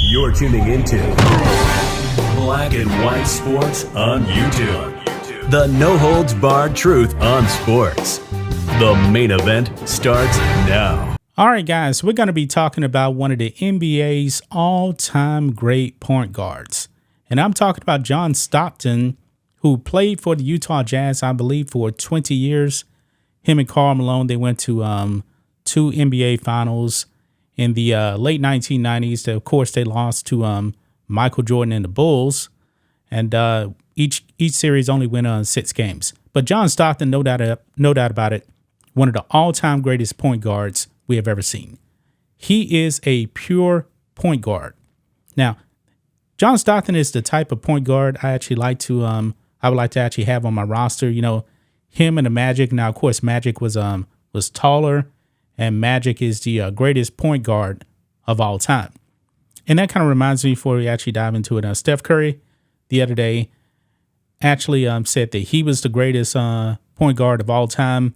You're tuning into Black and White Sports on YouTube. The no-holds-barred truth on sports. The main event starts now. All right, guys, we're going to be talking about one of the NBA's all-time great point guards. And I'm talking about John Stockton, who played for the Utah Jazz, I believe, for 20 years. Him and Karl Malone, they went to two NBA finals in the late 1990s. Of course, they lost to Michael Jordan and the Bulls. And each series only went on 6 games. But John Stockton, no doubt about it, one of the all-time greatest point guards we have ever seen. He is a pure point guard. Now, John Stockton is the type of point guard I would like to actually have on my roster. You know, him and the Magic. Now, of course, Magic was taller, and Magic is the greatest point guard of all time. And that kind of reminds me, before we actually dive into it, Steph Curry the other day actually said that he was the greatest point guard of all time.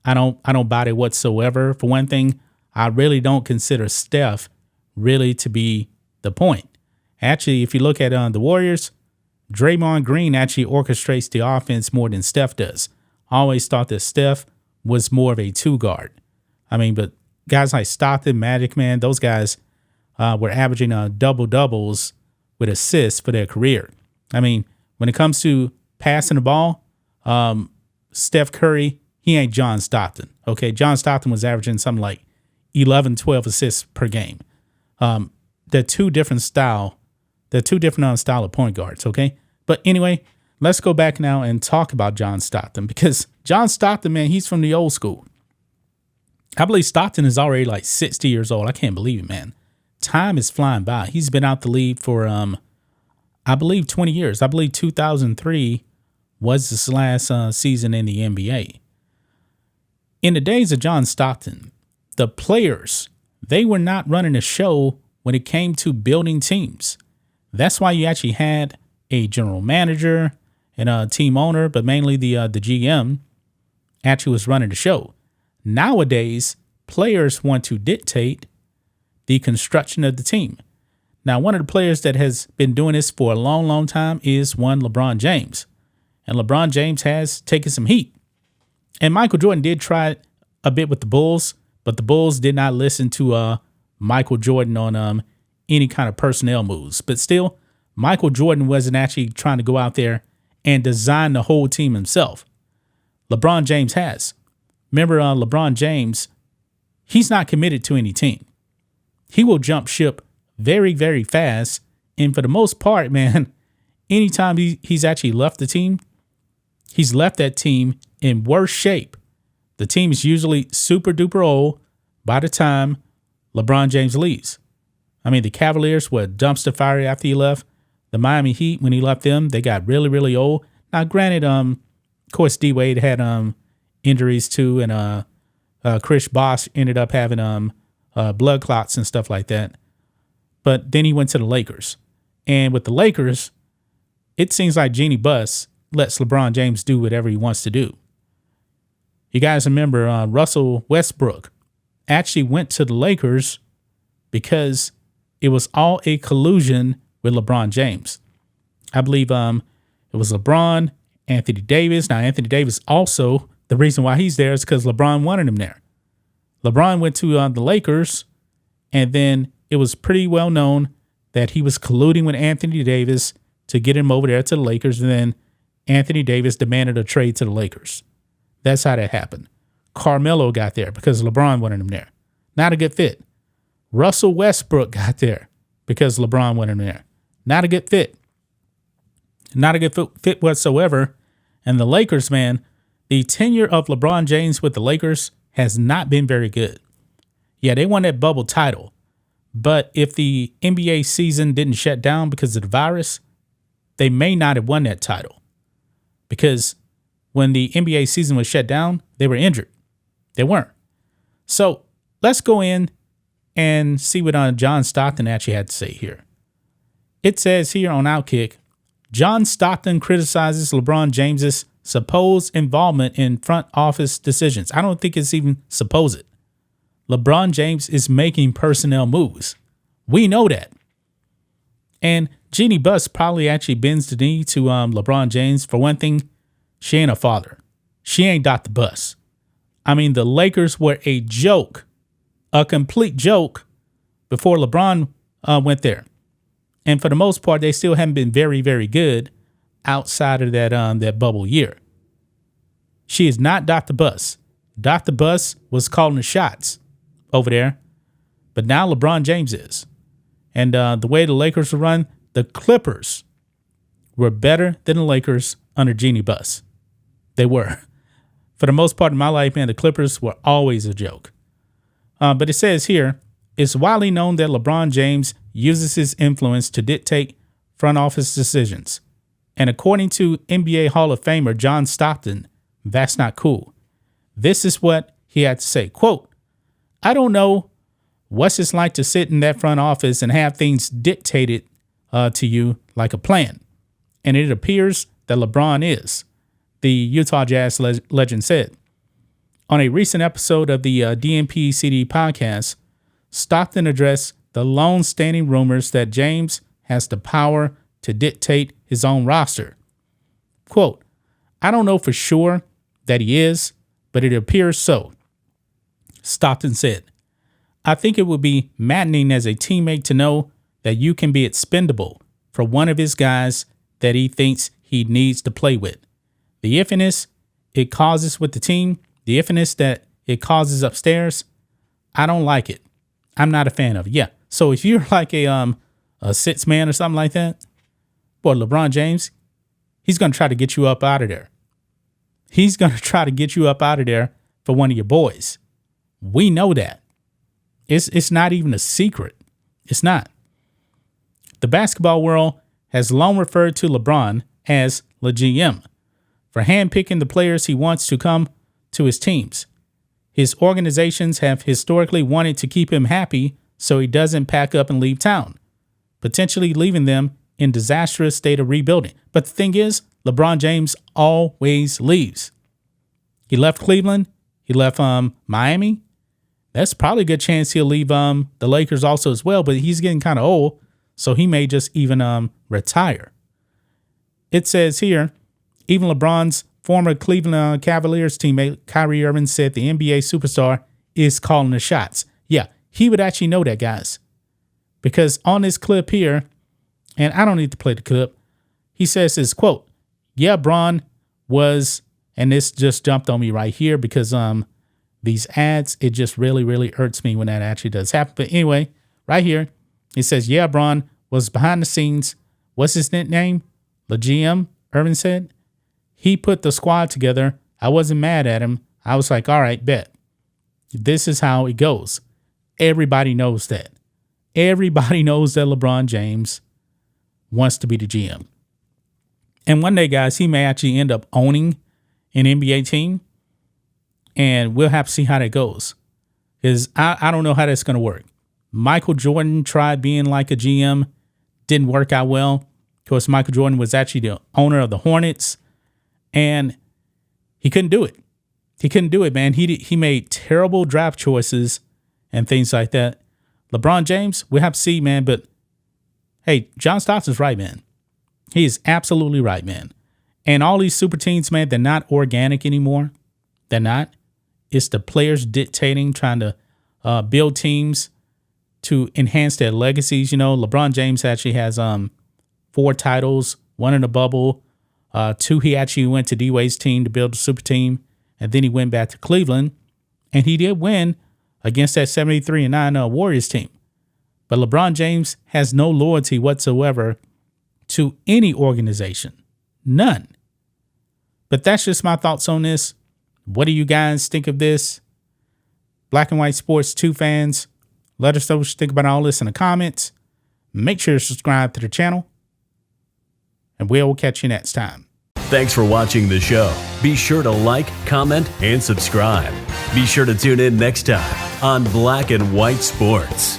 I don't buy it whatsoever. For one thing, I really don't consider Steph really to be the point. Actually, if you look at the Warriors, Draymond Green actually orchestrates the offense more than Steph does. I always thought that Steph was more of a 2 guard. I mean, but guys like Stockton, Magic, man, those guys were averaging double-doubles with assists for their career. I mean, when it comes to passing the ball, Steph Curry, he ain't John Stockton. Okay, John Stockton was averaging something like 11, 12 assists per game. They're two different style of point guards, okay? But anyway, let's go back now and talk about John Stockton, because John Stockton, man, he's from the old school. I believe Stockton is already like 60 years old. I can't believe it, man. Time is flying by. He's been out the league for, I believe, 20 years. I believe 2003 was his last season in the NBA. In the days of John Stockton, the players, they were not running a show when it came to building teams. That's why you actually had a general manager and a team owner, but mainly the GM actually was running the show. Nowadays, players want to dictate the construction of the team. Now, one of the players that has been doing this for a long, long time is one LeBron James. And LeBron James has taken some heat. And Michael Jordan did try a bit with the Bulls, but the Bulls did not listen to Michael Jordan on any kind of personnel moves. But still, Michael Jordan wasn't actually trying to go out there and design the whole team himself. LeBron James has. Remember, LeBron James, he's not committed to any team. He will jump ship very, very fast. And for the most part, man, anytime he's actually left the team, he's left that team in worse shape. The team is usually super duper old by the time LeBron James leaves. I mean, the Cavaliers were a dumpster fire after he left. The Miami Heat, when he left them, they got really, really old. Now, granted, of course, D-Wade had injuries too, and Chris Bosh ended up having blood clots and stuff like that. But then he went to the Lakers. And with the Lakers, it seems like Jeannie Buss lets LeBron James do whatever he wants to do. You guys remember Russell Westbrook actually went to the Lakers because it was all a collusion with LeBron James. I believe it was LeBron, Anthony Davis. Now, Anthony Davis also, the reason why he's there is because LeBron wanted him there. LeBron went to the Lakers, and then it was pretty well known that he was colluding with Anthony Davis to get him over there to the Lakers, and then Anthony Davis demanded a trade to the Lakers. That's how that happened. Carmelo got there because LeBron wanted him there. Not a good fit. Russell Westbrook got there because LeBron wanted him there. Not a good fit. Not a good fit whatsoever. And the Lakers, man, the tenure of LeBron James with the Lakers has not been very good. Yeah, they won that bubble title. But if the NBA season didn't shut down because of the virus, they may not have won that title. Because when the NBA season was shut down, they were injured. They weren't. So let's go in and see what John Stockton actually had to say here. It says here on Outkick, John Stockton criticizes LeBron James's supposed involvement in front office decisions. I don't think it's even supposed. LeBron James is making personnel moves. We know that. And Jeannie Buss probably actually bends the knee to LeBron James. For one thing, she ain't a father. She ain't Dr. Buss. I mean, the Lakers were a joke, a complete joke before LeBron went there. And for the most part, they still haven't been very, very good outside of that bubble year. She is not Dr. Buss. Dr. Buss was calling the shots over there, but now LeBron James is. And the way the Lakers were run, the Clippers were better than the Lakers under Jeannie Buss. They were. For the most part of my life, man, the Clippers were always a joke. But it says here, it's widely known that LeBron James uses his influence to dictate front office decisions. And according to NBA Hall of Famer John Stockton, that's not cool. This is what he had to say. Quote, I don't know what's it's like to sit in that front office and have things dictated to you like a plan. And it appears that LeBron is, the Utah Jazz legend said. On a recent episode of the DNP CD podcast, Stockton addressed the long-standing rumors that James has the power to dictate his own roster. Quote, I don't know for sure that he is, but it appears so. Stockton said, I think it would be maddening as a teammate to know that you can be expendable for one of his guys that he thinks he needs to play with. The iffiness it causes with the team, the iffiness that it causes upstairs, I don't like it. I'm not a fan of it. Yeah. So if you're like a six man or something like that, boy, LeBron James, he's going to try to get you up out of there. He's going to try to get you up out of there for one of your boys. We know that. It's not even a secret. It's not. The basketball world has long referred to LeBron as the GM for handpicking the players he wants to come to his teams. His organizations have historically wanted to keep him happy so he doesn't pack up and leave town, potentially leaving them in disastrous state of rebuilding. But the thing is, LeBron James always leaves. He left Cleveland. He left Miami. That's probably a good chance he'll leave the Lakers also as well, but he's getting kind of old, so he may just even retire. It says here, even LeBron's former Cleveland Cavaliers teammate Kyrie Irving said the NBA superstar is calling the shots. Yeah, he would actually know that, guys. Because on this clip here, and I don't need to play the clip, he says this, quote, yeah, Bron was, and this just jumped on me right here because these ads, it just really, really hurts me when that actually does happen. But anyway, right here, it says, yeah, Bron was behind the scenes. What's his nickname? The GM, Irvin said. He put the squad together. I wasn't mad at him. I was like, all right, bet. This is how it goes. Everybody knows that. Everybody knows that LeBron James wants to be the GM. And one day, guys, he may actually end up owning an NBA team. And we'll have to see how that goes. Because I don't know how that's going to work. Michael Jordan tried being like a GM. Didn't work out well. Of course, Michael Jordan was actually the owner of the Hornets. And he couldn't do it. He couldn't do it, man. He made terrible draft choices and things like that. LeBron James, we'll have to see, man. But, hey, John Stockton's right, man. He is absolutely right, man. And all these super teams, man, they're not organic anymore. They're not. It's the players dictating, trying to build teams to enhance their legacies. You know, LeBron James actually has 4 titles, 1 in the bubble. 2, he actually went to D-Wade's team to build a super team. And then he went back to Cleveland. And he did win against that 73-9 Warriors team. But LeBron James has no loyalty whatsoever to any organization. None. But that's just my thoughts on this. What do you guys think of this? Black and White Sports 2 fans, let us know what you think about all this in the comments. Make sure to subscribe to the channel. And we'll catch you next time. Thanks for watching the show. Be sure to like, comment, and subscribe. Be sure to tune in next time on Black and White Sports.